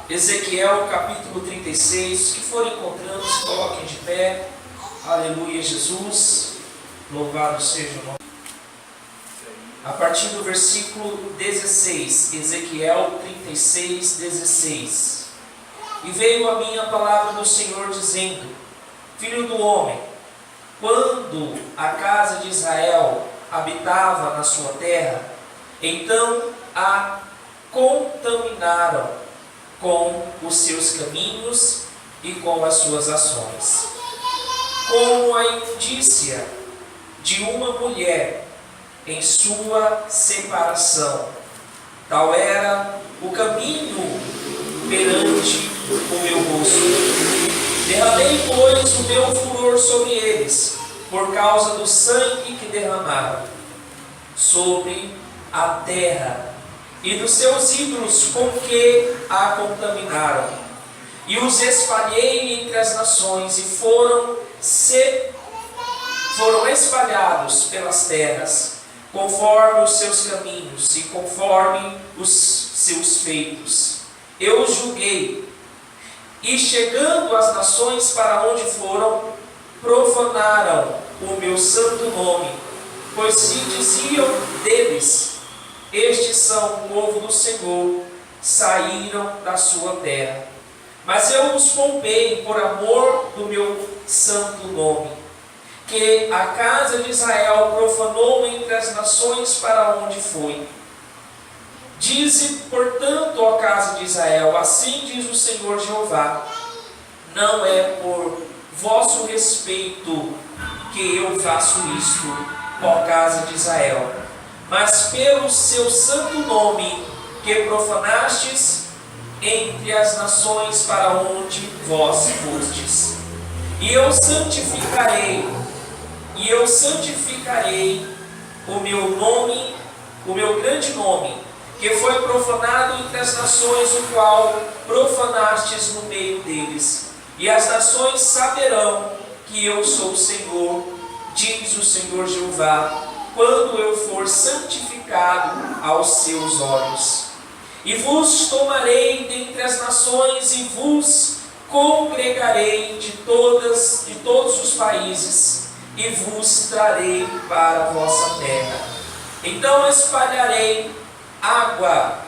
Ezequiel capítulo 36, os que forem encontrando, se coloquem de pé. Aleluia, Jesus, louvado seja o nome. A partir do versículo 16, Ezequiel 36, 16. E veio a mim a palavra do Senhor dizendo: Filho do homem, quando a casa de Israel habitava na sua terra, então a contaminaram com os seus caminhos e com as suas ações, como a imundícia de uma mulher em sua separação. Tal era o caminho perante o meu rosto. Derramei, pois, o meu furor sobre eles, por causa do sangue que derramaram sobre a terra, e dos seus ídolos com que a contaminaram. E os espalhei entre as nações, e foram espalhados pelas terras, conforme os seus caminhos e conforme os seus feitos. Eu os julguei, e chegando às nações para onde foram, profanaram o meu santo nome, pois se diziam deles: estes são o povo do Senhor, saíram da sua terra. Mas eu os poupei por amor do meu santo nome, que a casa de Israel profanou entre as nações para onde foi. Dize, portanto, ó casa de Israel, assim diz o Senhor Jeová: não é por vosso respeito que eu faço isto, ó casa de Israel, mas pelo seu santo nome que profanastes entre as nações para onde vós fostes. E eu santificarei o meu nome, o meu grande nome, que foi profanado entre as nações, o qual profanastes no meio deles. E as nações saberão que eu sou o Senhor, diz o Senhor Jeová, quando eu for santificado aos seus olhos. E vos tomarei dentre as nações, e vos congregarei de todos os países, e vos trarei para a vossa terra. Então espalharei água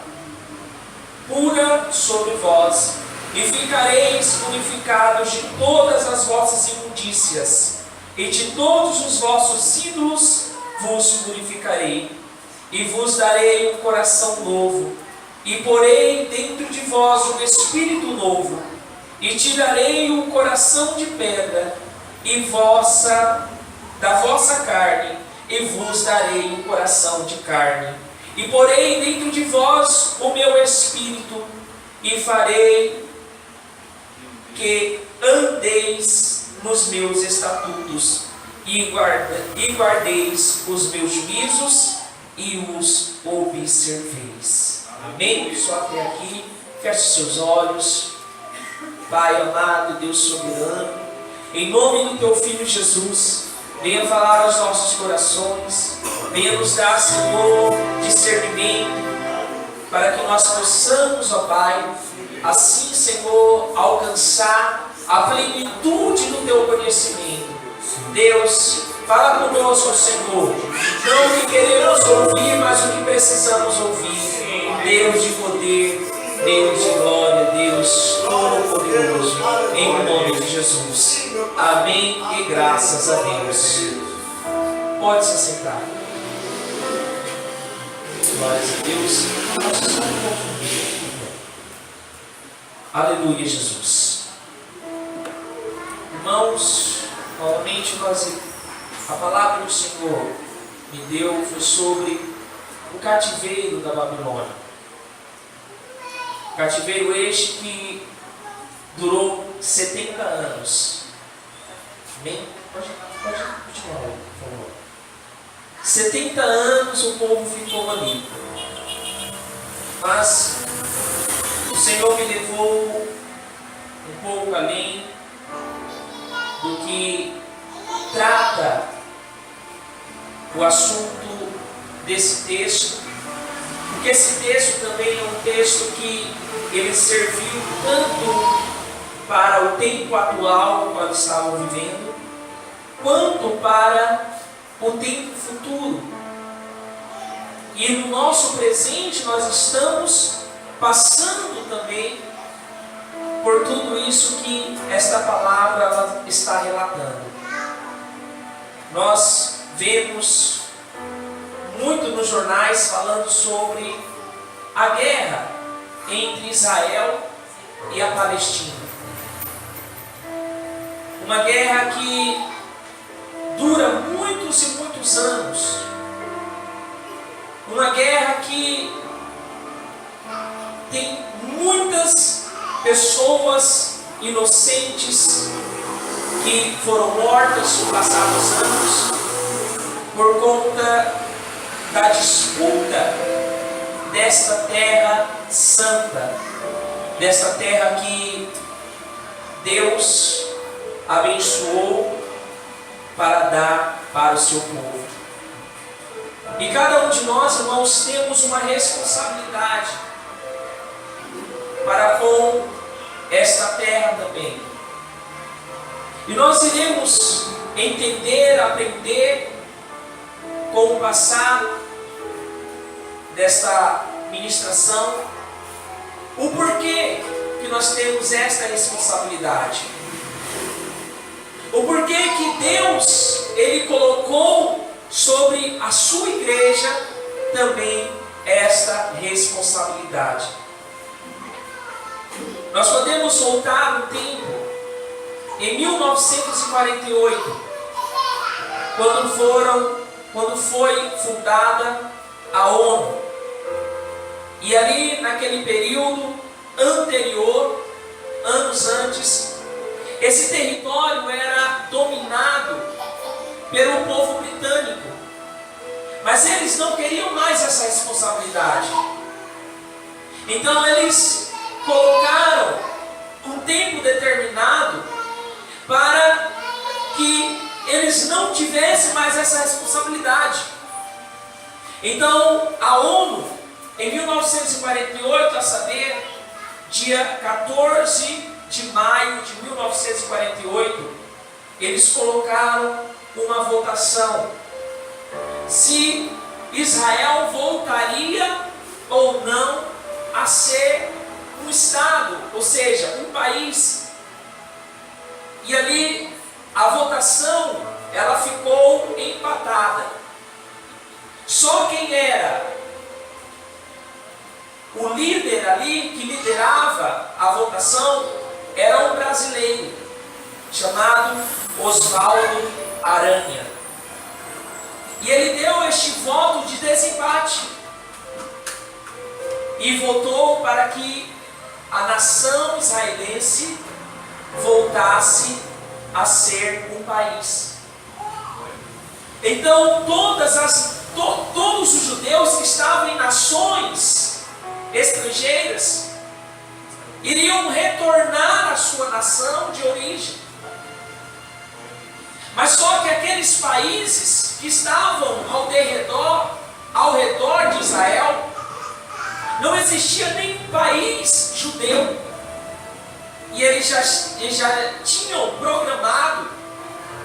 pura sobre vós, e ficareis purificados de todas as vossas imundícias, e de todos os vossos ídolos vos purificarei, e vos darei um coração novo, e porei dentro de vós um espírito novo, e tirarei o coração de pedra da vossa carne, e vos darei um coração de carne, e porei dentro de vós o meu espírito, e farei que andeis nos meus estatutos, e guardeis os meus juízos, e os observeis. Amém? Só até aqui. Feche seus olhos. Pai amado, Deus soberano, em nome do Teu Filho Jesus, venha falar aos nossos corações, venha nos dar, Senhor, discernimento, para que nós possamos, ó Pai, assim, Senhor, alcançar a plenitude do Teu conhecimento. Deus, fala conosco, Senhor, não o que queremos ouvir, mas o que precisamos ouvir. Deus de poder, Deus de glória, Deus todo-poderoso, em nome de Jesus. Amém e graças a Deus. Pode se sentar. Glórias a Deus. Aleluia, Jesus. Irmãos, novamente a palavra do Senhor me deu foi sobre o cativeiro da Babilônia. Cativeiro este que durou 70 anos. Amém? Pode continuar, por favor. 70 anos o povo ficou ali. Mas o Senhor me levou um pouco além do que trata o assunto desse texto, porque esse texto também é um texto que ele serviu tanto para o tempo atual, quando estavam vivendo, quanto para o tempo futuro. E no nosso presente nós estamos passando também por tudo isso que esta palavra ela está relatando. Nós vemos muito nos jornais falando sobre a guerra entre Israel e a Palestina. Uma guerra que dura muitos e muitos anos. Uma guerra que tem muitas pessoas inocentes que foram mortas nos passados anos por conta da disputa desta terra santa, desta terra que Deus abençoou para dar para o seu povo. E cada um de nós, irmãos, temos uma responsabilidade para com esta terra também. E nós iremos entender, aprender com o passar desta ministração, o porquê que nós temos esta responsabilidade. O porquê que Deus, Ele colocou sobre a sua igreja também esta responsabilidade. Nós podemos voltar no tempo, em 1948, quando foi fundada a ONU. E ali naquele período anterior, anos antes, esse território era dominado pelo povo britânico. Mas eles não queriam mais essa responsabilidade. Então eles colocaram um tempo determinado para que eles não tivessem mais essa responsabilidade. Então a ONU, em 1948, a saber, dia 14 de maio de 1948, eles colocaram uma votação se Israel voltaria ou não a ser um Estado, ou seja, um país. E ali a votação ela ficou empatada. Só quem era o líder ali, que liderava a votação, era um brasileiro chamado Oswaldo Aranha. E ele deu este voto de desempate e votou para que a nação israelense voltasse a ser um país. Então todos os judeus que estavam em nações estrangeiras iriam retornar à sua nação de origem. Mas só que aqueles países que estavam ao redor de Israel, não existia nenhum país judeu. E eles já tinham programado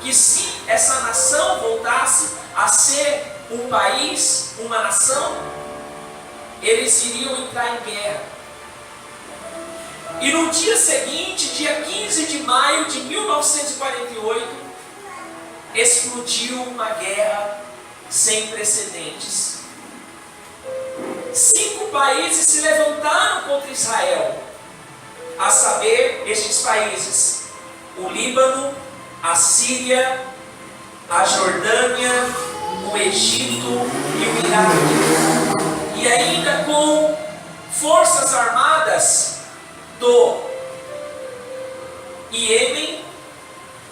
que se essa nação voltasse a ser um país, uma nação, eles iriam entrar em guerra. E no dia seguinte, dia 15 de maio de 1948, explodiu uma guerra sem precedentes. 5 países se levantaram contra Israel, a saber, estes países: o Líbano, a Síria, a Jordânia, o Egito e o Iraque. E ainda com forças armadas do Iêmen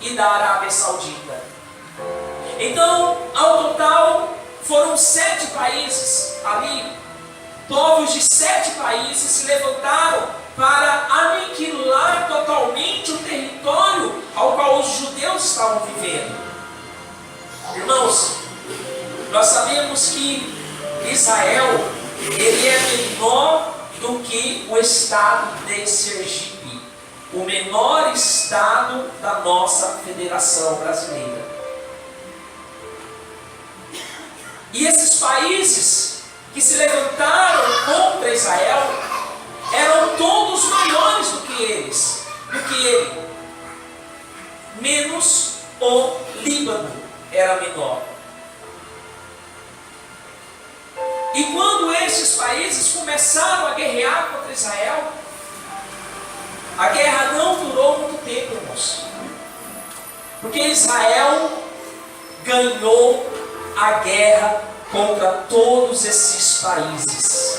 e da Arábia Saudita. Então, ao total, foram 7 países ali, povos de 7 países se levantaram para aniquilar totalmente o território ao qual os judeus estavam vivendo. Irmãos, nós sabemos que Israel, ele é menor do que o estado de Sergipe, o menor estado da nossa federação brasileira. E esses países que se levantaram contra Israel eram todos maiores do que ele, menos o Líbano era menor. E quando esses países começaram a guerrear contra Israel, a guerra não durou muito tempo, irmãos. Porque Israel ganhou a guerra contra todos esses países.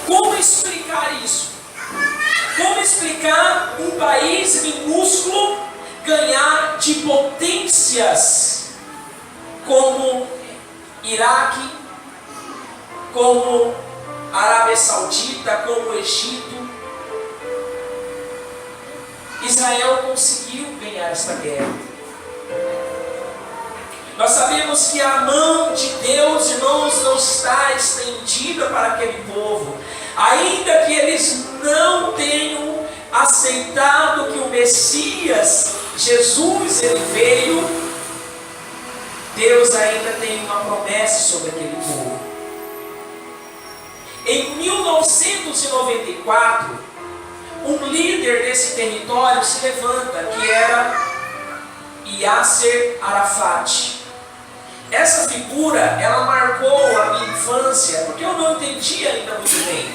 Como explicar isso? Como explicar um país minúsculo ganhar de potências como Iraque, como Arábia Saudita, como Egito? Israel conseguiu ganhar esta guerra. Nós sabemos que a mão de Deus, irmãos, não está estendida para aquele povo. Ainda que eles não tenham aceitado que o Messias, Jesus, ele veio, Deus ainda tem uma promessa sobre aquele povo. Em 1994, um líder desse território se levanta, que era Yasser Arafat. Essa figura, ela marcou a minha infância, porque eu não entendia ainda muito bem.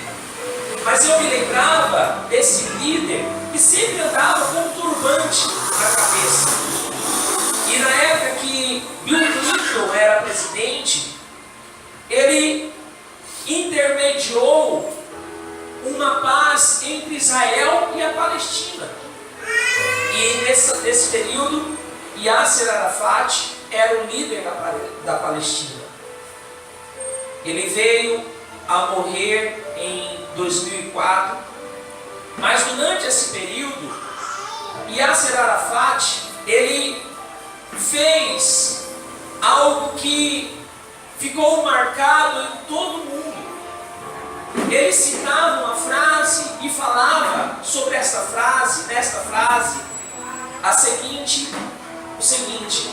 Mas eu me lembrava desse líder que sempre andava com um turbante na cabeça. E na época que Bill Clinton era presidente, ele intermediou uma paz entre Israel e a Palestina. E nesse período, Yasser Arafat era o líder da Palestina. Ele veio a morrer em 2004, mas durante esse período, Yasser Arafat, ele fez algo que ficou marcado em todo mundo. Ele citava uma frase e falava sobre nesta frase, o seguinte: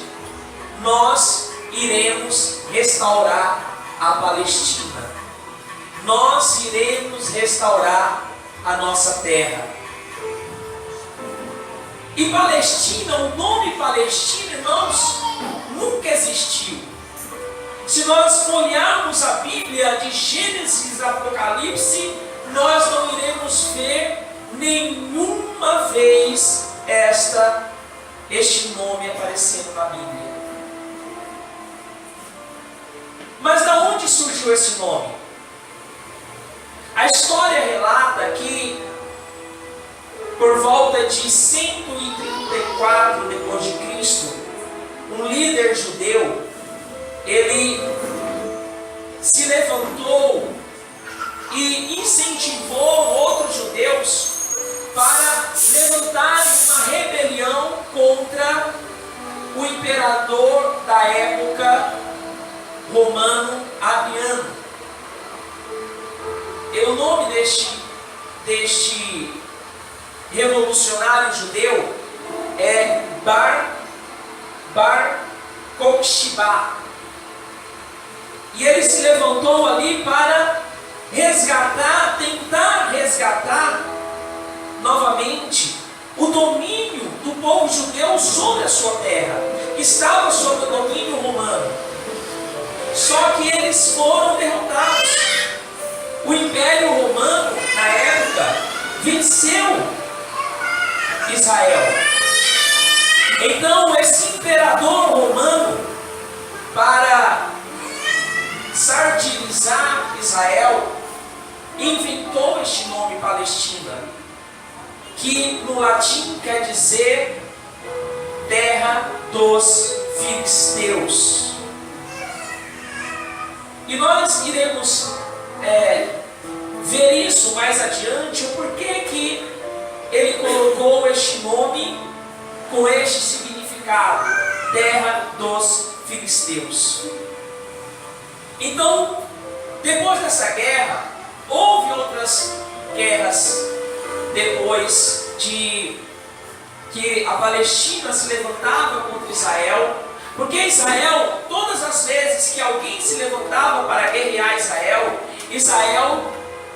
nós iremos restaurar a Palestina. Nós iremos restaurar a nossa terra. E Palestina, o nome Palestina, irmãos, nunca existiu. Se nós folhearmos a Bíblia de Gênesis e Apocalipse, nós não iremos ver nenhuma vez este nome aparecendo na Bíblia. Mas de onde surgiu esse nome? A história relata que por volta de 134 depois de Cristo, um líder judeu, ele se levantou e incentivou outros judeus para levantarem uma rebelião contra o imperador da época romano Adriano. E o nome deste revolucionário judeu é Bar Kokhba. E ele se levantou ali para tentar resgatar novamente o domínio do povo judeu sobre a sua terra, que estava sob o domínio romano. Só que eles foram derrotados. O Império Romano, na época, venceu Israel. Então, esse imperador romano, para satirizar Israel, inventou este nome Palestina, que no latim quer dizer terra dos filisteus. E nós iremos ver isso mais adiante, o porquê que ele colocou este nome com este significado, terra dos filisteus. Então, depois dessa guerra, houve outras guerras depois de que a Palestina se levantava contra Israel, porque Israel, todas as vezes que alguém se levantava para guerrear Israel, Israel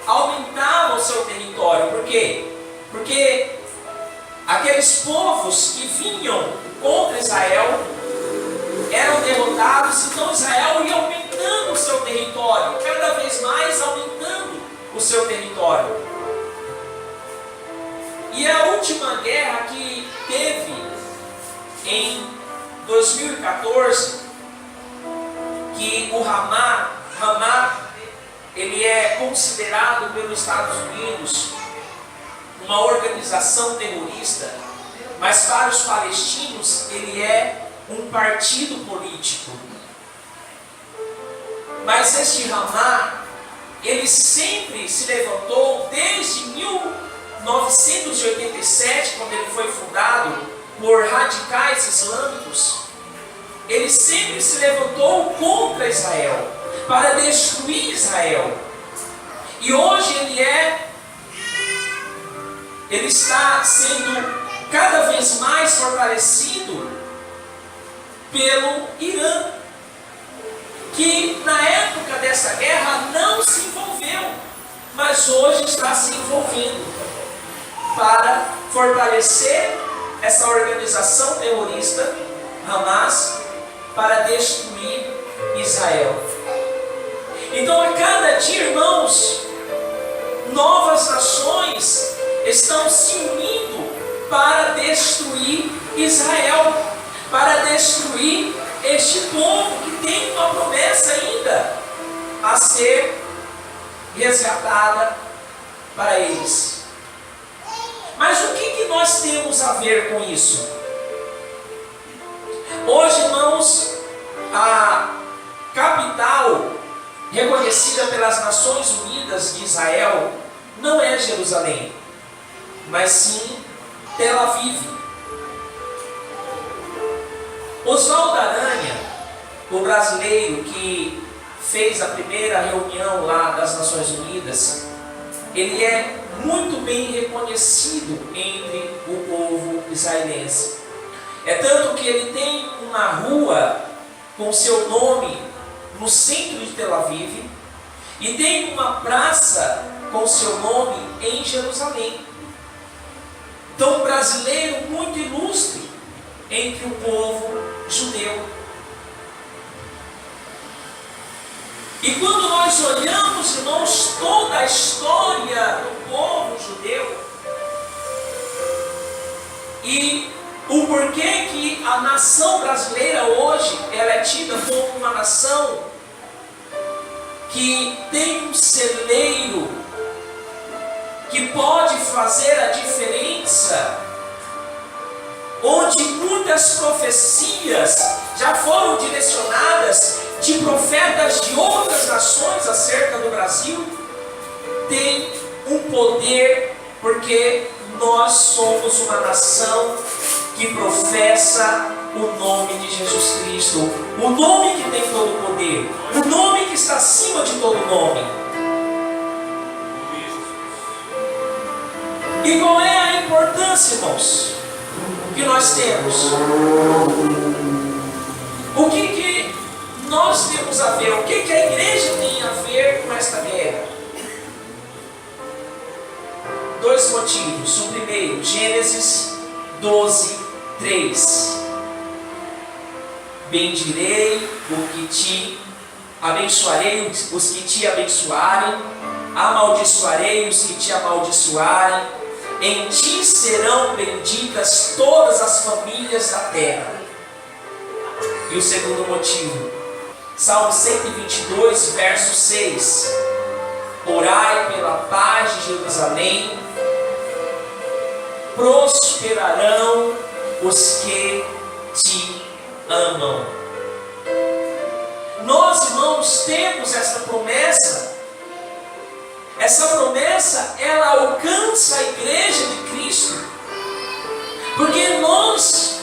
aumentava o seu território. Por quê? Porque aqueles povos que vinham contra Israel eram derrotados, então Israel ia aumentando o seu território, cada vez mais aumentando o seu território. E a última guerra que teve em 2014, que o Hamas, ele é considerado pelos Estados Unidos uma organização terrorista, mas para os palestinos ele é um partido político. Mas este Hamas, ele sempre se levantou desde 1987, quando ele foi fundado por radicais islâmicos. Ele sempre se levantou contra Israel, para destruir Israel. E hoje ele está sendo cada vez mais fortalecido pelo Irã, que na época dessa guerra não se envolveu, mas hoje está se envolvendo para fortalecer essa organização terrorista, Hamas, para destruir Israel. Então, a cada dia, irmãos, novas nações estão se unindo para destruir Israel, para destruir este povo que tem uma promessa ainda a ser resgatada para eles. Mas o que nós temos a ver com isso? Hoje, irmãos, a capital reconhecida pelas Nações Unidas de Israel não é Jerusalém, mas sim Tel Aviv. Oswaldo Aranha, o brasileiro que fez a primeira reunião lá das Nações Unidas, ele é muito bem reconhecido entre o povo israelense. É tanto que ele tem uma rua com seu nome no centro de Tel Aviv e tem uma praça com seu nome em Jerusalém. Então, um brasileiro muito ilustre entre o povo judeu. E quando nós olhamos, irmãos, toda a história do povo judeu e o porquê que a nação brasileira hoje ela é tida como uma nação que tem um celeiro que pode fazer a diferença, onde muitas profecias já foram direcionadas de profetas de outras nações acerca do Brasil, tem um poder, porque nós somos uma nação que professa o nome de Jesus Cristo, o nome que tem todo o poder, o nome que está acima de todo nome. E qual é a importância, irmãos, que nós temos? O que nós temos a ver? O que a igreja tem a ver com esta guerra? Dois motivos. O primeiro, Gênesis 12:3. Bendirei o que te abençoarei os que te abençoarem, amaldiçoarei os que te amaldiçoarem, em ti serão benditas todas as famílias da terra. E o segundo motivo, Salmo 122, verso 6. Orai pela paz de Jerusalém, prosperarão os que te amam. Nós, irmãos, temos essa promessa. Essa promessa, ela alcança a igreja de Cristo, porque nós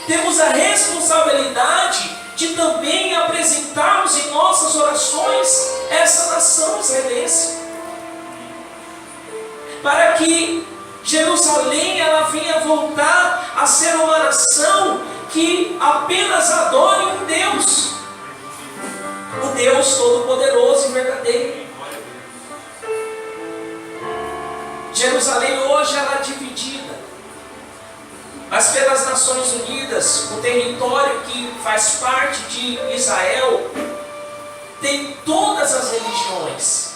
temos a responsabilidade de também apresentarmos em nossas orações essa nação israelense. para que Jerusalém ela venha voltar a ser uma nação que apenas adore um Deus, o Deus Todo-Poderoso e verdadeiro. Jerusalém hoje ela é dividida, mas pelas Nações Unidas, o território que faz parte de Israel tem todas as religiões.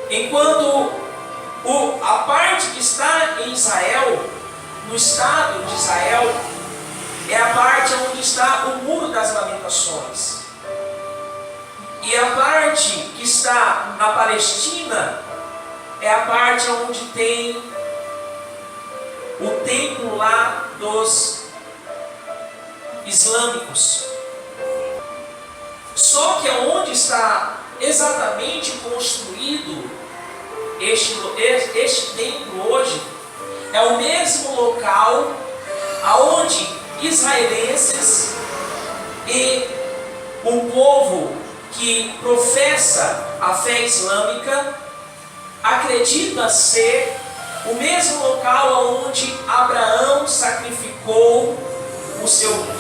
Enquanto a parte que está em Israel, no estado de Israel, é a parte onde está o Muro das Lamentações. E a parte que está na Palestina é a parte onde tem o templo lá dos islâmicos. Só que onde está exatamente construído este templo hoje é o mesmo local aonde israelenses e o povo que professa a fé islâmica acredita ser o mesmo local onde Abraão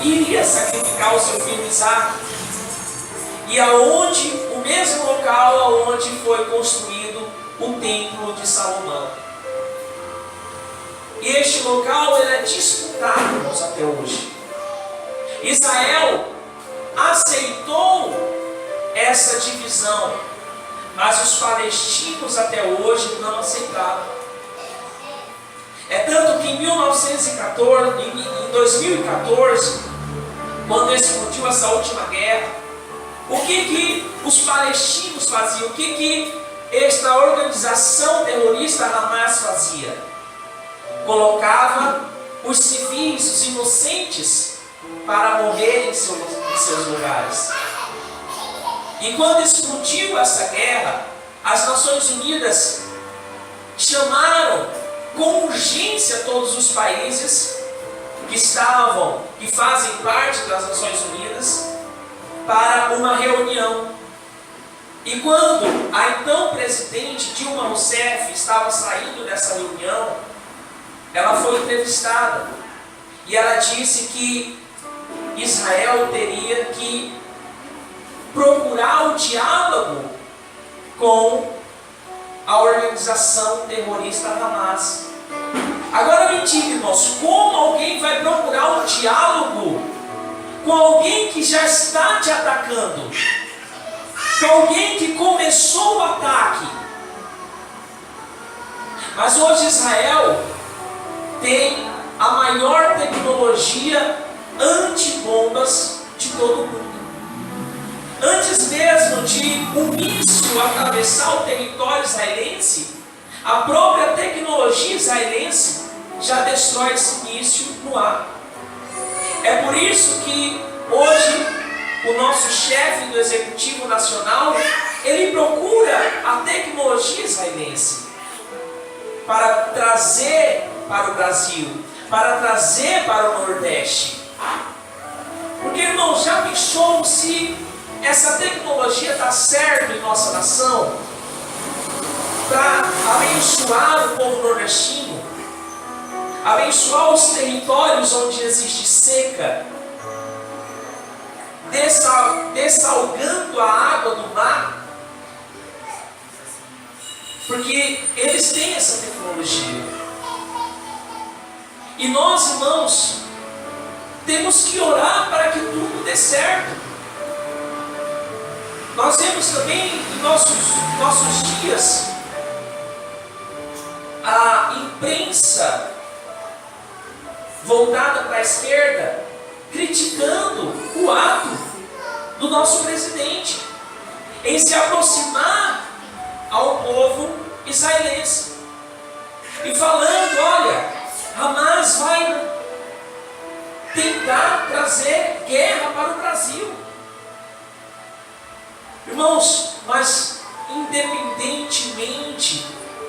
iria sacrificar o seu filho Isaque, e aonde o mesmo local onde foi construído o templo de Salomão. E este local ele é disputado, irmãos, até hoje. Israel aceitou essa divisão, mas os palestinos até hoje não aceitaram. É tanto que em 2014, quando explodiu essa última guerra, o que os palestinos faziam? O que esta organização terrorista Hamas fazia? Colocava os civis, os inocentes, para morrer em seus lugares. E quando explodiu essa guerra, as Nações Unidas chamaram com urgência todos os países que fazem parte das Nações Unidas para uma reunião. E quando a então presidente Dilma Rousseff estava saindo dessa reunião, ela foi entrevistada e ela disse que Israel teria que procurar o diálogo com a organização terrorista Hamas. Agora me diga, irmãos, como alguém vai procurar um diálogo com alguém que já está te atacando? Com alguém que começou o ataque? Mas hoje Israel tem a maior tecnologia antibombas de todo o mundo. Antes mesmo de um míssil atravessar o território israelense, a própria tecnologia israelense já destrói esse míssil no ar. É por isso que hoje o nosso chefe do Executivo Nacional, ele procura a tecnologia israelense para trazer para o Brasil, para trazer para o Nordeste. Porque, irmão, já pensou se essa tecnologia está certa em nossa nação para abençoar o povo nordestino, abençoar os territórios onde existe seca, dessalgando a água do mar? Porque eles têm essa tecnologia. E nós, irmãos, temos que orar para que tudo dê certo. Nós vemos também em nossos dias a imprensa voltada para a esquerda criticando o ato do nosso presidente em se aproximar ao povo israelense e falando: olha, Hamas vai tentar trazer guerra para o Brasil. Irmãos, mas independentemente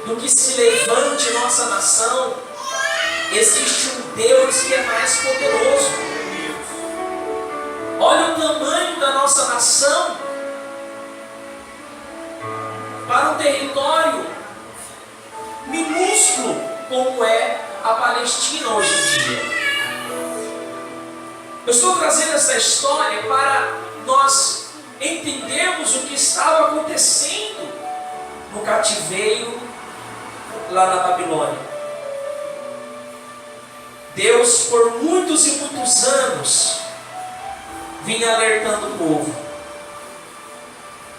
do que se levante em nossa nação, existe um Deus que é mais poderoso. Olha o tamanho da nossa nação para um território Palestina hoje em dia. Eu estou trazendo essa história para nós entendermos o que estava acontecendo no cativeiro lá na Babilônia. Deus, por muitos e muitos anos, vinha alertando o povo: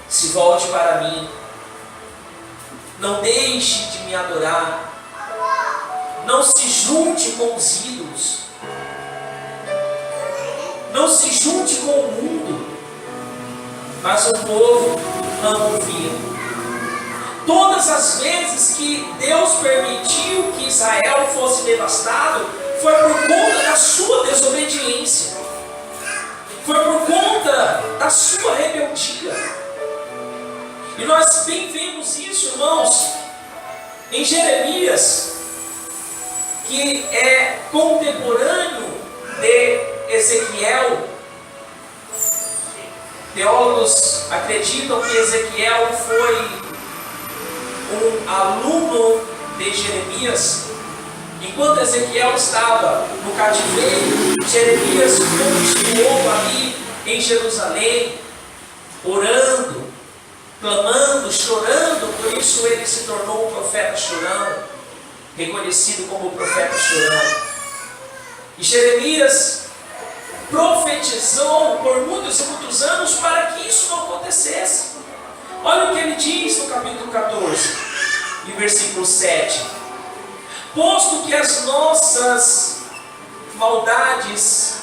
se volte para mim, não deixe de me adorar, não se junte com os ídolos, não se junte com o mundo. Mas o povo não ouvia. Todas as vezes que Deus permitiu que Israel fosse devastado, foi por conta da sua desobediência, foi por conta da sua rebeldia. E nós bem vemos isso, irmãos, em Jeremias, que é contemporâneo de Ezequiel. Teólogos acreditam que Ezequiel foi um aluno de Jeremias. Enquanto Ezequiel estava no cativeiro, Jeremias continuou ali em Jerusalém, orando, clamando, chorando. Por isso ele se tornou o profeta chorão, reconhecido como o profeta chorão. E Jeremias profetizou por muitos e muitos anos para que isso não acontecesse. Olha o que ele diz no capítulo 14, e versículo 7. Posto que as nossas maldades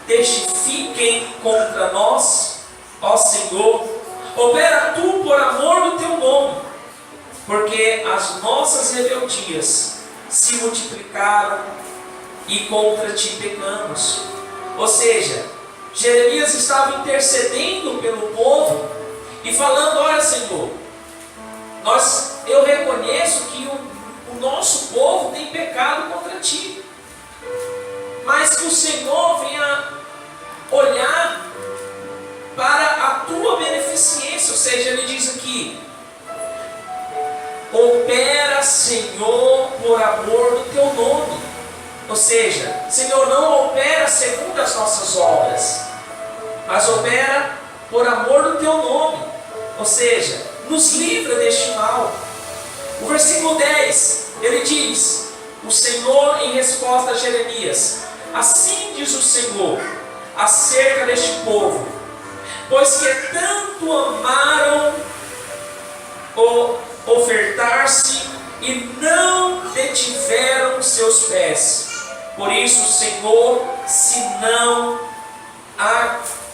testifiquem contra nós, ó Senhor, opera tu por amor do teu nome, porque as nossas rebeldias se multiplicaram e contra ti pecamos. Ou seja, Jeremias estava intercedendo pelo povo e falando: olha, Senhor, eu reconheço que o nosso povo tem pecado contra ti, mas que o Senhor venha olhar para a tua beneficência. Ou seja, ele diz aqui: opera, Senhor, por amor do teu nome. Ou seja, Senhor, não opera segundo as nossas obras, mas opera por amor do teu nome. Ou seja, nos livra deste mal. O versículo 10, ele diz: o Senhor, em resposta a Jeremias: assim diz o Senhor acerca deste povo, pois que tanto amaram o ofertar-se e não detiveram seus pés, por isso o Senhor se não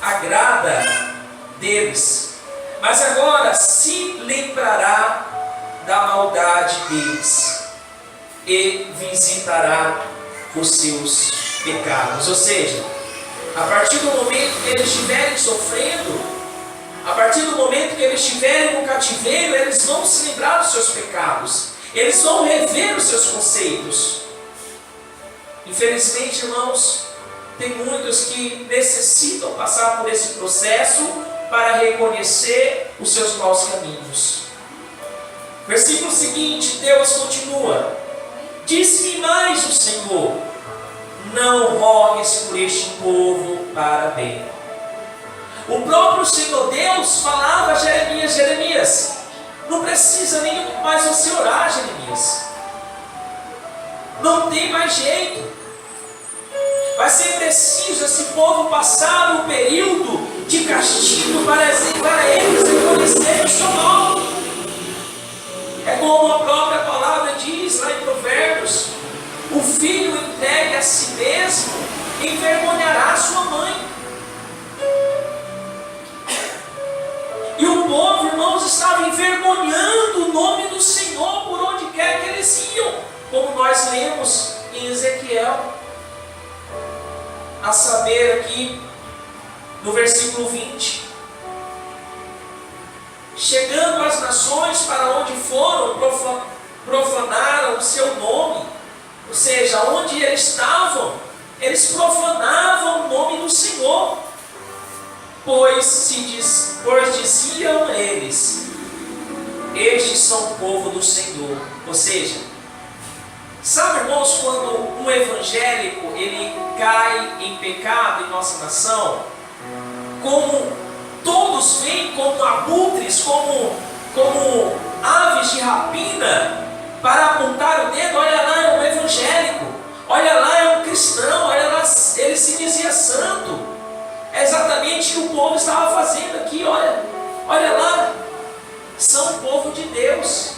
agrada deles, mas agora se lembrará da maldade deles e visitará os seus pecados. Ou seja, a partir do momento que eles estiverem sofrendo, a partir do momento que eles estiverem no cativeiro, eles vão se lembrar dos seus pecados, eles vão rever os seus conceitos. Infelizmente, irmãos, tem muitos que necessitam passar por esse processo para reconhecer os seus maus caminhos. Versículo seguinte, Deus continua: disse-me mais o Senhor: não rogues por este povo para bem. O próprio Senhor Deus falava a Jeremias: Jeremias, não precisa nem mais você orar, Jeremias. Não tem mais jeito. Vai ser preciso esse povo passar um período de castigo para eles reconhecerem o seu mal. É como a própria palavra diz lá em Provérbios: o filho entregue a si mesmo envergonhará a sua mãe. E o povo, irmãos, estava envergonhando o nome do Senhor por onde quer que eles iam, como nós lemos em Ezequiel. A saber aqui no versículo 20: chegando as nações para onde foram, profanaram o seu nome. Ou seja, onde eles estavam, eles profanavam o nome do Senhor, pois diziam eles: estes são o povo do Senhor. Ou seja, Sabe, irmãos, quando um evangélico ele cai em pecado em nossa nação, como todos veem como abutres, como aves de rapina, para apontar o dedo, olha lá, é um evangélico, olha lá, é um cristão, olha lá, ele se dizia santo. É exatamente o que o povo estava fazendo aqui, olha lá, são o povo de Deus.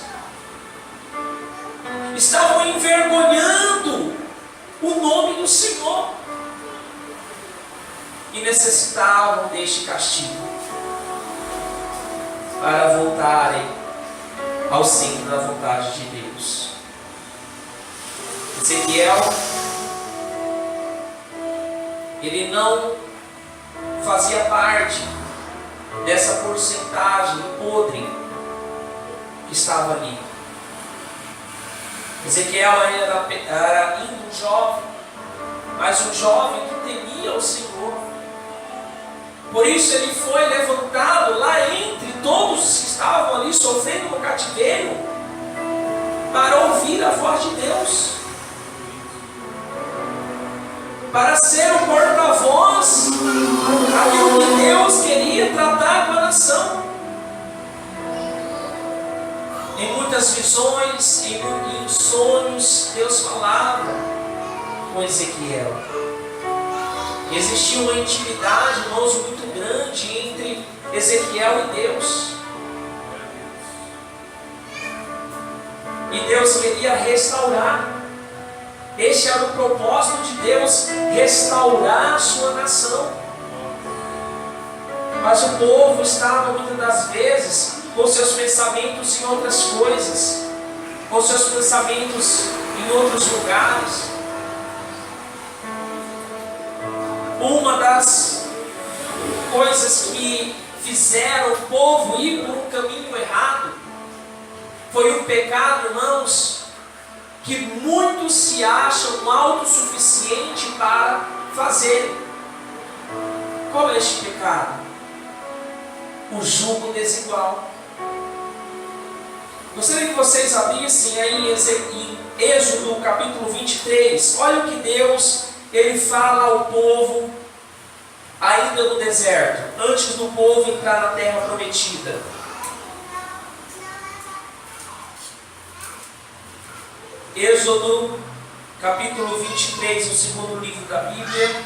Estavam envergonhando o nome do Senhor e necessitavam deste castigo para voltarem ao centro da vontade de Deus. Ezequiel, ele não fazia parte dessa porcentagem podre que estava ali. Ezequiel era ainda um jovem, mas um jovem que temia o Senhor. Por isso ele foi levantado lá entre todos os que estavam ali sofrendo no cativeiro, para ouvir a voz de Deus, para ser o porta-voz daquilo que Deus queria tratar com a nação. Em muitas visões, em sonhos, Deus falava com Ezequiel. Existia uma intimidade, irmãos, muito grande entre Ezequiel e Deus. E Deus queria restaurar. Este era o propósito de Deus, restaurar a sua nação. Mas o povo estava muitas das vezes com seus pensamentos em outras coisas, com seus pensamentos em outros lugares. Uma das coisas que fizeram o povo ir por um caminho errado foi o pecado, irmãos, que muitos se acham autossuficientes para fazer. Qual é este pecado? O jugo desigual. Gostaria que vocês abrissem aí em Êxodo capítulo 23. Olha o que Deus ele fala ao povo ainda no deserto, antes do povo entrar na terra prometida. Êxodo capítulo 23, o segundo livro da Bíblia.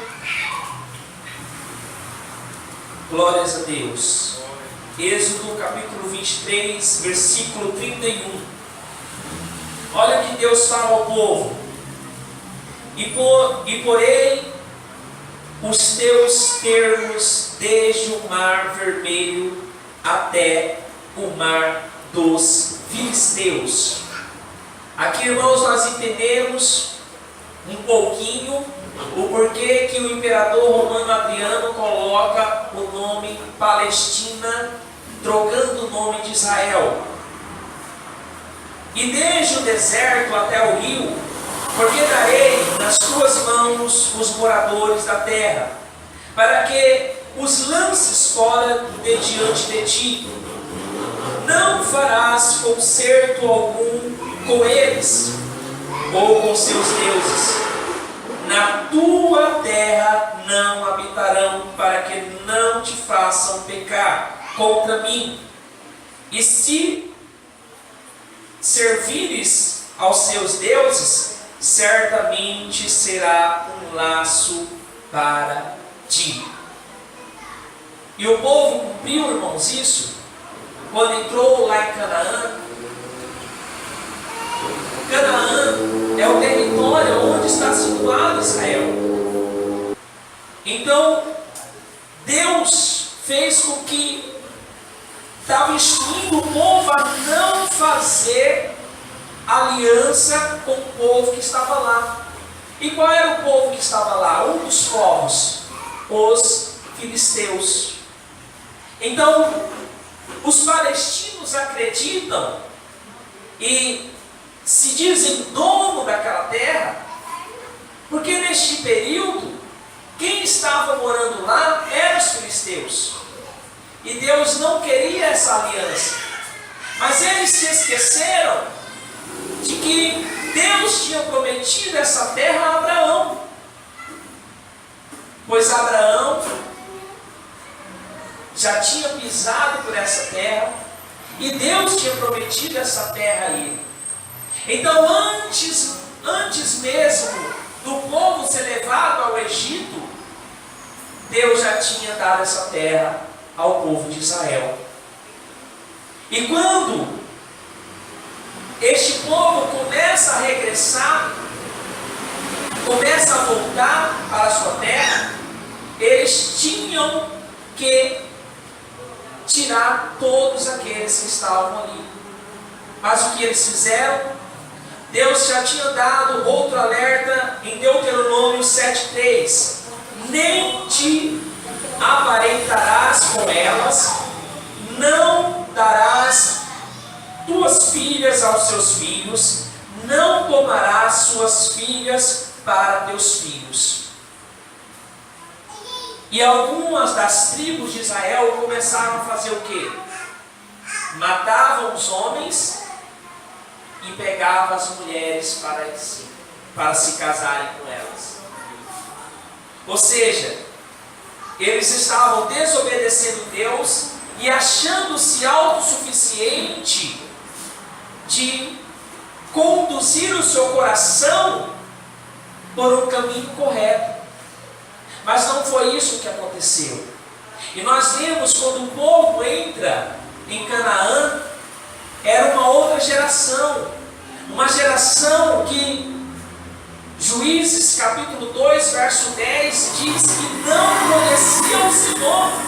Glórias a Deus. Êxodo capítulo 23, versículo 31. Olha o que Deus fala ao povo. E porei os teus termos desde o mar vermelho até o mar dos filisteus. Aqui, irmãos, nós entendemos um pouquinho o porquê que o imperador romano Adriano coloca o nome Palestina, trocando o nome de Israel. E desde o deserto até o rio, porque darei nas tuas mãos os moradores da terra, para que os lances fora de diante de ti. Não farás concerto algum com eles, ou com seus deuses. Na tua terra não habitarão, para que não te façam pecar contra mim. E se servires aos seus deuses, certamente será um laço para ti. E o povo cumpriu, irmãos, isso quando entrou lá em Canaã. Canaã é o território onde está situado Israel. Então, Deus fez com que estava instruindo o povo a não fazer aliança com o povo que estava lá. E qual era o povo que estava lá? Um dos povos, os filisteus. Então, os palestinos acreditam e se dizem dono daquela terra, porque neste período, quem estava morando lá eram os filisteus. E Deus não queria essa aliança. Mas eles se esqueceram de que Deus Deus tinha prometido essa terra a Abraão, pois Abraão já tinha pisado por essa terra e Deus tinha prometido essa terra a ele. Então, antes mesmo do povo ser levado ao Egito, Deus já tinha dado essa terra ao povo de Israel. E quando este povo começa a regressar, começa a voltar para a sua terra, eles tinham que tirar todos aqueles que estavam ali. Mas o que eles fizeram? Deus já tinha dado outro alerta em Deuteronômio 7,3: nem te aparentarás com elas, não darás tuas filhas aos seus filhos, não tomarás suas filhas para teus filhos. E algumas das tribos de Israel começaram a fazer o quê? Matavam os homens e pegavam as mulheres para se casarem com elas. Ou seja, eles estavam desobedecendo Deus e achando-se autossuficiente de conduzir o seu coração por um caminho correto. Mas não foi isso que aconteceu. E nós vemos quando o povo entra em Canaã, era uma outra geração. Uma geração que Juízes capítulo 2, verso 10 diz que não conhecia o Senhor.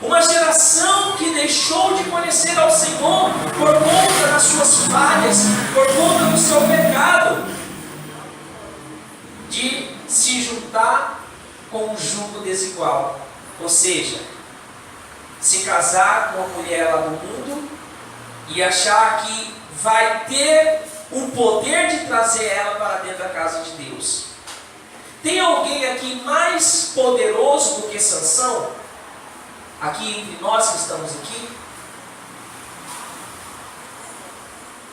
Uma geração que deixou de conhecer ao Senhor por conta das suas falhas, por conta do seu pecado, de se juntar com um jugo desigual. Ou seja, se casar com uma mulher lá do mundo e achar que vai ter o poder de trazer ela para dentro da casa de Deus. Tem alguém aqui mais poderoso do que Sansão? Aqui entre nós que estamos aqui?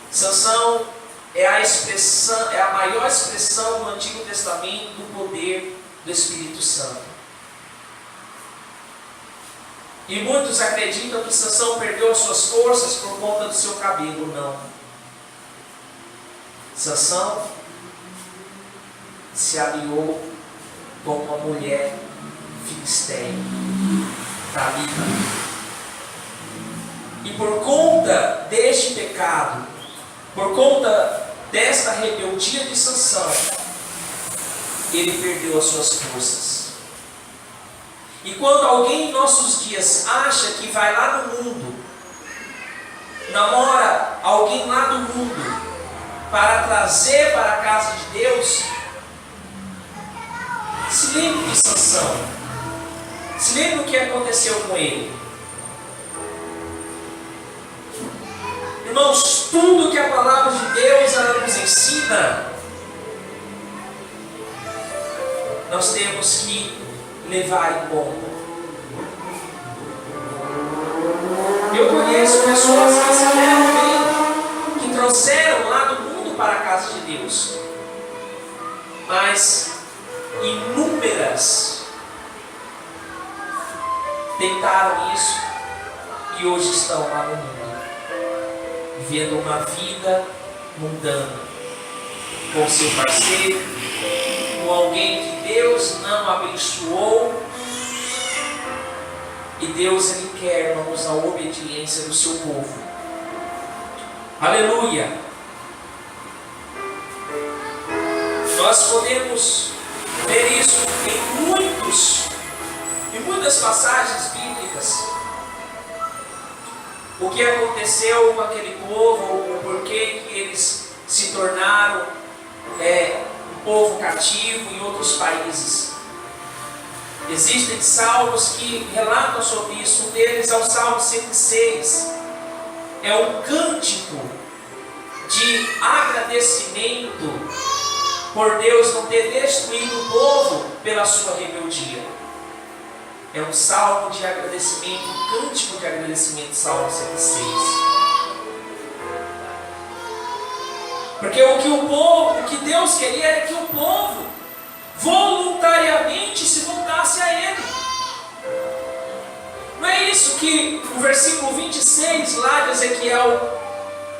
Sansão é a maior expressão no Antigo Testamento do poder do Espírito Santo. E muitos acreditam que Sansão perdeu as suas forças por conta do seu cabelo. Não. Sansão se aliou com uma mulher filisteia, Dalila. E por conta deste pecado, por conta desta rebeldia de Sansão, ele perdeu as suas forças. E quando alguém em nossos dias acha que vai lá no mundo, namora alguém lá do mundo, para trazer para a casa de Deus, se lembre de Sansão. Se lembre o que aconteceu com ele. Irmãos, tudo que a palavra de Deus ela nos ensina, nós temos que levar em conta. Eu conheço pessoas que se deram bem, que trouxeram lá do mundo para a casa de Deus, mas inúmeras tentaram isso e hoje estão lá no mundo, vivendo uma vida mundana, com seu parceiro, com alguém que Deus não abençoou. E Deus ele quer, irmãos, a obediência do seu povo. Aleluia! Nós podemos ver isso em muitas passagens bíblicas. O que aconteceu com aquele povo, o porquê que eles se tornaram um povo cativo em outros países. Existem salmos que relatam sobre isso. Um deles é o Salmo 106. É um cântico de agradecimento por Deus não ter destruído o povo pela sua rebeldia. É um salmo de agradecimento, um cântico de agradecimento, Salmo 106. Porque o que Deus queria era que o povo voluntariamente se voltasse a Ele. Não é isso que o versículo 26 lá de Ezequiel,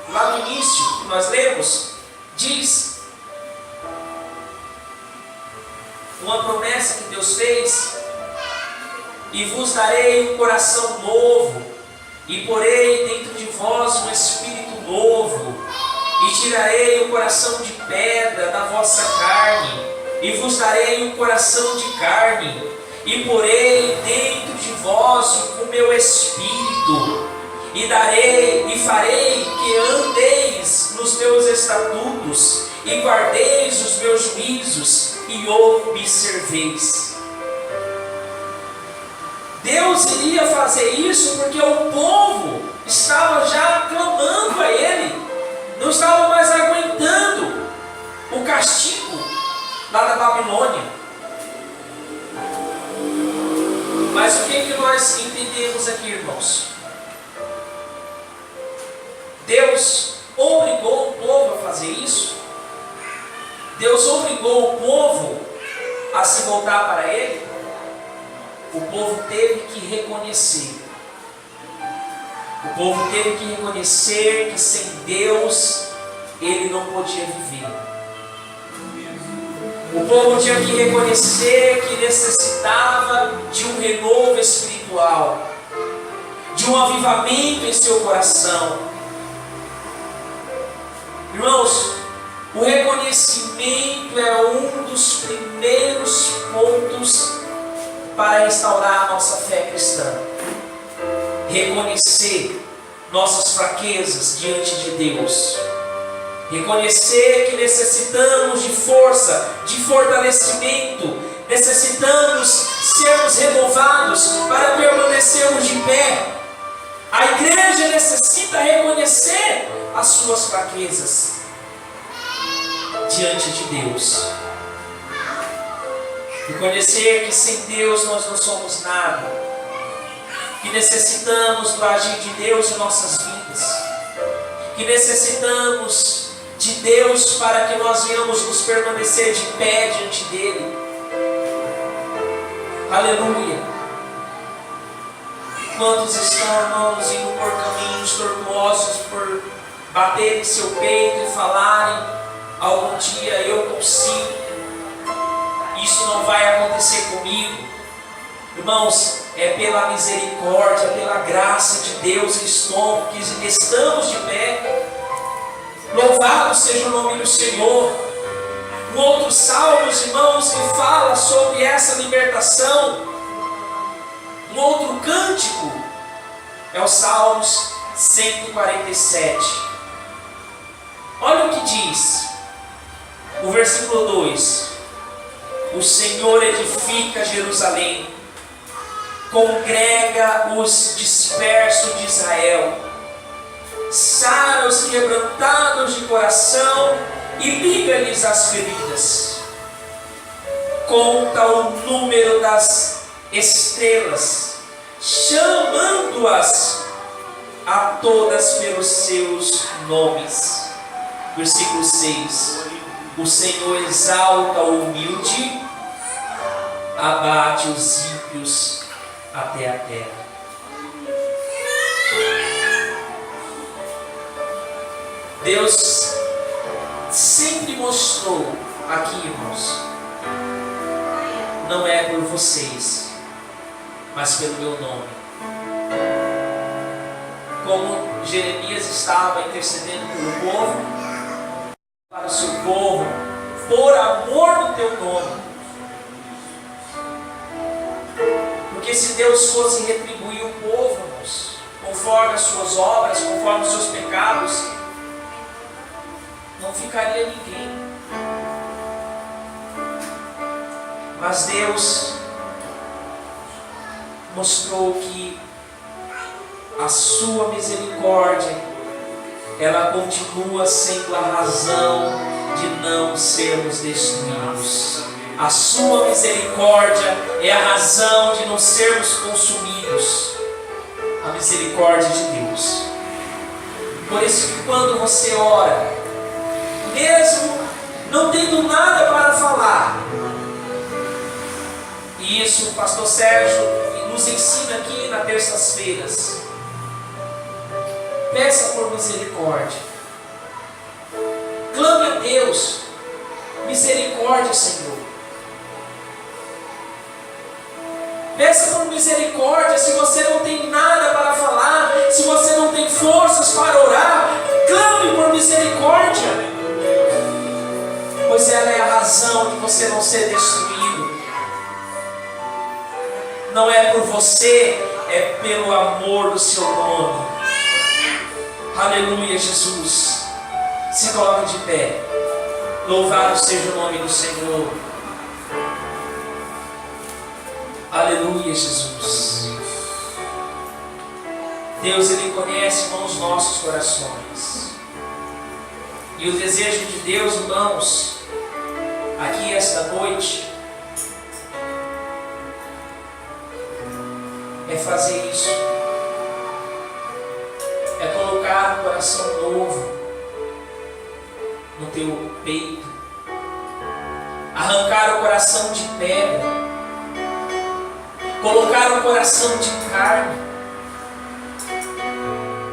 lá no início, que nós lemos, diz? Uma promessa que Deus fez: e vos darei um coração novo, e porei dentro de vós um espírito novo, e tirarei o coração de pedra da vossa carne, e vos darei um coração de carne, e porei dentro de vós o meu espírito, e farei que andeis nos meus estatutos, e guardeis os meus juízos, e observeis. Deus iria fazer isso porque o povo estava já clamando a Ele, não estava mais aguentando o castigo lá da Babilônia. Mas o que nós entendemos aqui, irmãos? Deus obrigou o povo a fazer isso? Deus obrigou o povo a se voltar para Ele? O povo teve que reconhecer. O povo teve que reconhecer que sem Deus ele não podia viver. O povo tinha que reconhecer que necessitava de um renovo espiritual, de um avivamento em seu coração. Irmãos, o reconhecimento é um dos primeiros pontos para restaurar a nossa fé cristã. Reconhecer nossas fraquezas diante de Deus. Reconhecer que necessitamos de força, de fortalecimento. Necessitamos sermos renovados para permanecermos de pé. A igreja necessita reconhecer as suas fraquezas diante de Deus. Reconhecer que sem Deus nós não somos nada, que necessitamos do agir de Deus em nossas vidas, que necessitamos de Deus para que nós venhamos nos permanecer de pé diante dEle. Aleluia! Quantos estão, irmãos, indo por caminhos tortuosos, por baterem seu peito e falarem: algum dia eu consigo, isso não vai acontecer comigo? Irmãos, é pela misericórdia, pela graça de Deus que estamos de pé. Louvado seja o nome do Senhor. Um outro salmo, irmãos, que fala sobre essa libertação, um outro cântico, é o Salmos 147. Olha o que diz o versículo 2: o Senhor edifica Jerusalém, congrega os dispersos de Israel, sara os quebrantados de coração e liga-lhes as feridas. Conta o número das estrelas, chamando-as a todas pelos seus nomes. Versículo 6: o Senhor exalta o humilde, abate os ímpios até a terra. Deus sempre mostrou aqui, irmãos, não é por vocês, mas pelo meu nome. Como Jeremias estava intercedendo pelo povo, para o seu povo, por amor do teu nome. Porque se Deus fosse retribuir o povo, irmãos, conforme as suas obras, conforme os seus pecados, não ficaria ninguém. Mas Deus mostrou que a sua misericórdia, ela continua sendo a razão de não sermos destruídos. A sua misericórdia é a razão de não sermos consumidos. A misericórdia de Deus. Por isso que quando você ora, mesmo não tendo nada para falar. E isso o pastor Sérgio nos ensina aqui nas terças-feiras. Peça por misericórdia. Clame a Deus. Misericórdia, Senhor. Peça por misericórdia. Se você não tem nada para falar, se você não tem forças para orar, clame por misericórdia. Pois ela é a razão de você não ser destruído. Não é por você, é pelo amor do seu nome. Aleluia, Jesus. Se coloque de pé. Louvado seja o nome do Senhor. Aleluia, Jesus. Deus, Ele conhece, irmãos, os nossos corações. E o desejo de Deus, irmãos, aqui esta noite, é fazer isso. É colocar um coração novo no teu peito. Arrancar o coração de pedra. Colocar um coração de carne.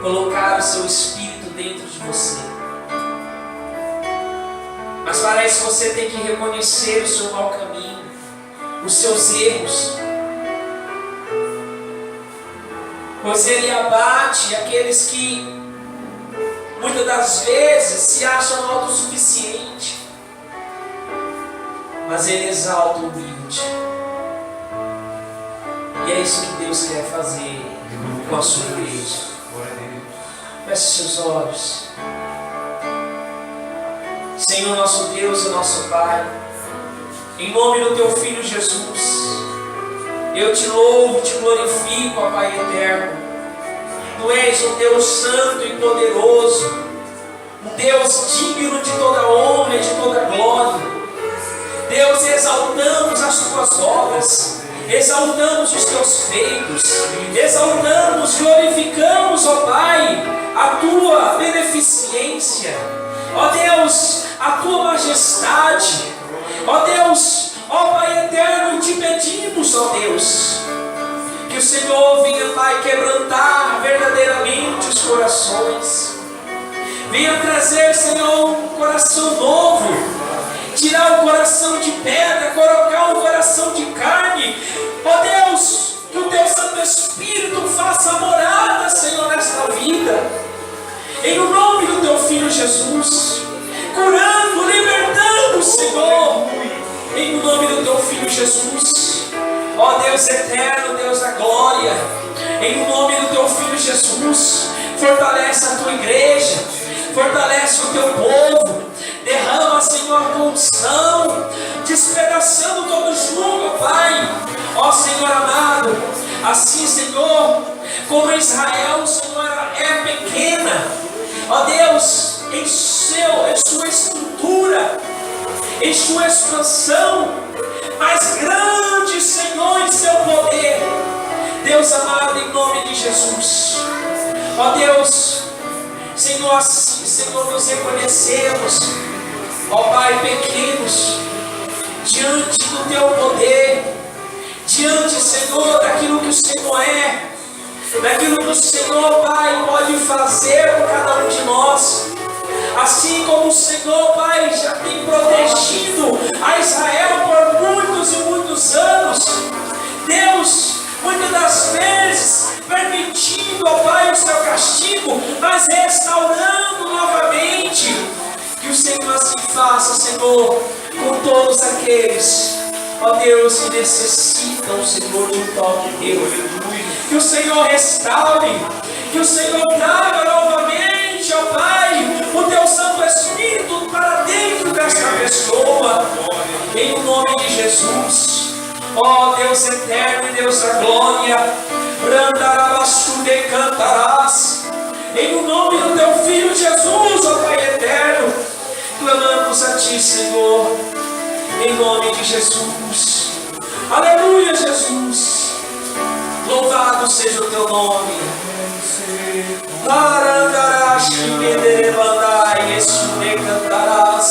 Colocar o seu espírito dentro de você. Mas para isso você tem que reconhecer o seu mau caminho, os seus erros. Pois Ele abate aqueles que muitas das vezes se acham autossuficientes. Mas Ele exalta o humilde. E é isso que Deus quer fazer com a sua igreja. Feche seus olhos. Senhor nosso Deus e nosso Pai, em nome do Teu Filho Jesus, eu Te louvo, Te glorifico, ó Pai eterno. Tu és um Deus santo e poderoso, um Deus digno de toda honra e de toda glória. Deus, exaltamos as Tuas obras, exaltamos os Teus feitos, exaltamos, glorificamos, ó Pai, a Tua beneficência, ó Deus, a Tua majestade, ó Deus, ó Pai eterno, Te pedimos, ó Deus, que o Senhor venha, Pai, quebrantar verdadeiramente os corações, venha trazer, Senhor, um coração novo, tirar o coração de pedra, colocar um coração de carne. Ó Deus, que o Teu Santo Espírito faça morada, Senhor, nesta vida, em nome do Teu Filho Jesus, curando, libertando, Senhor, em nome do Teu Filho Jesus. Ó Deus eterno, Deus da glória, em nome do Teu Filho Jesus, fortalece a Tua igreja, fortalece o Teu povo, derrama, Senhor, a Tua unção, despedaçando todo jugo, Pai. Ó Senhor amado, assim, Senhor, como Israel, Senhor, é pequena, ó Deus, em sua estrutura, em sua expansão, mas grande, Senhor, em seu poder. Deus amado, em nome de Jesus, ó Deus, Senhor, assim, Senhor, nos reconhecemos, ó Pai, pequenos, diante do Teu poder, diante, Senhor, daquilo que o Senhor é, daquilo que o Senhor, Pai, pode fazer por cada um de nós. Assim como o Senhor, Pai, já tem protegido a Israel por muitos e muitos anos, Deus, muitas das vezes, permitindo, ó Pai, o seu castigo, mas restaurando novamente. Que o Senhor assim faça, Senhor, com todos aqueles, ó Deus, que necessitam, Senhor, de um toque de Deus. Que o Senhor restaure, que o Senhor traga novamente, ó Pai, o Teu Santo Espírito para dentro desta pessoa, em nome de Jesus. Ó Deus eterno e Deus da glória, brandarabassude cantarás, em nome do Teu Filho Jesus, ó Pai eterno, clamamos a Ti, Senhor, em nome de Jesus. Aleluia, Jesus. Louvado seja o Teu nome. Arandarás, que me levantai, e cantarás.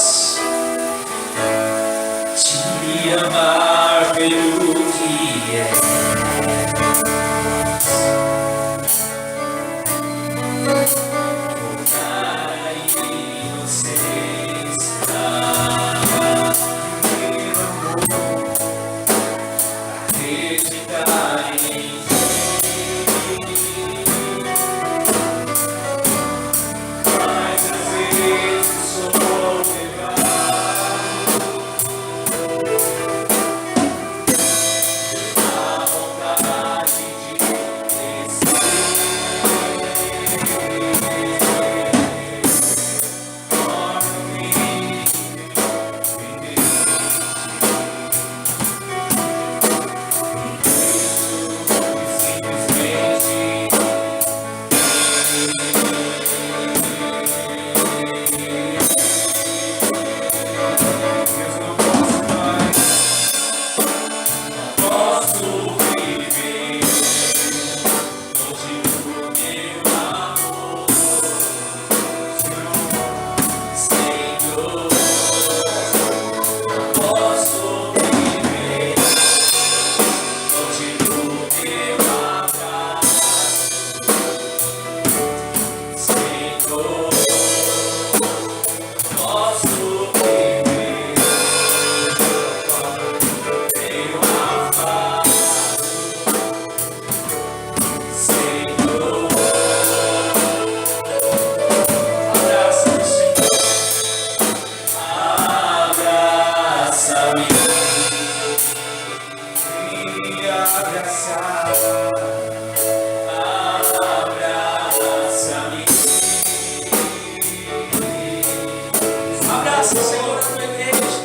graça, Senhor, na tua igreja.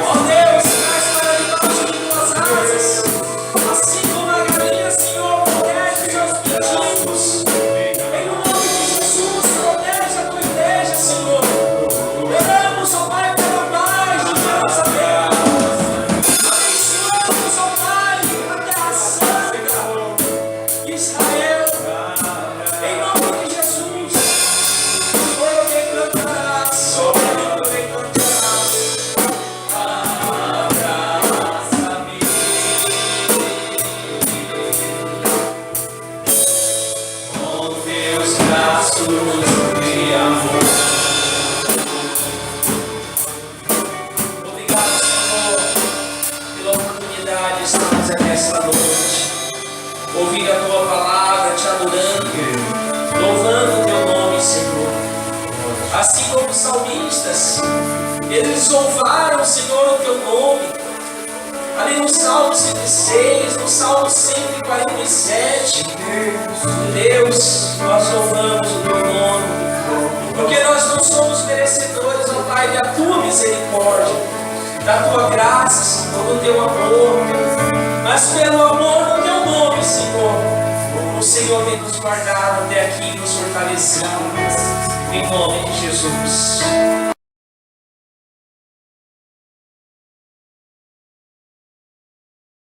Ó Deus, traz para debaixo de tuas asas. Assim como a galinha, Senhor, protege os seus pintinhos. Em nome de Jesus, protege a tua igreja, Senhor. Oramos, ó Pai, pela paz de Jerusalém. Abençoamos, ó Pai, a terra santa de Israel. Em nome de Jesus. Oh, quem cantarás, oh, quem cantarás. Abraça-me. Com teus braços de amor. Obrigado, Senhor, pela oportunidade de estarmos aqui esta noite, ouvir a tua palavra, te adorando, louvando o teu nome, Senhor. Assim como os salmistas, eles louvaram, Senhor, o teu nome. Ali no Salmo 106, no Salmo 147, Deus, nós louvamos o teu nome, porque nós não somos merecedores, ó Pai, da tua misericórdia, da tua graça, Senhor, do teu amor, mas pelo amor do teu nome, Senhor, o Senhor tem nos guardado até aqui, nos fortalecido, em nome de Jesus.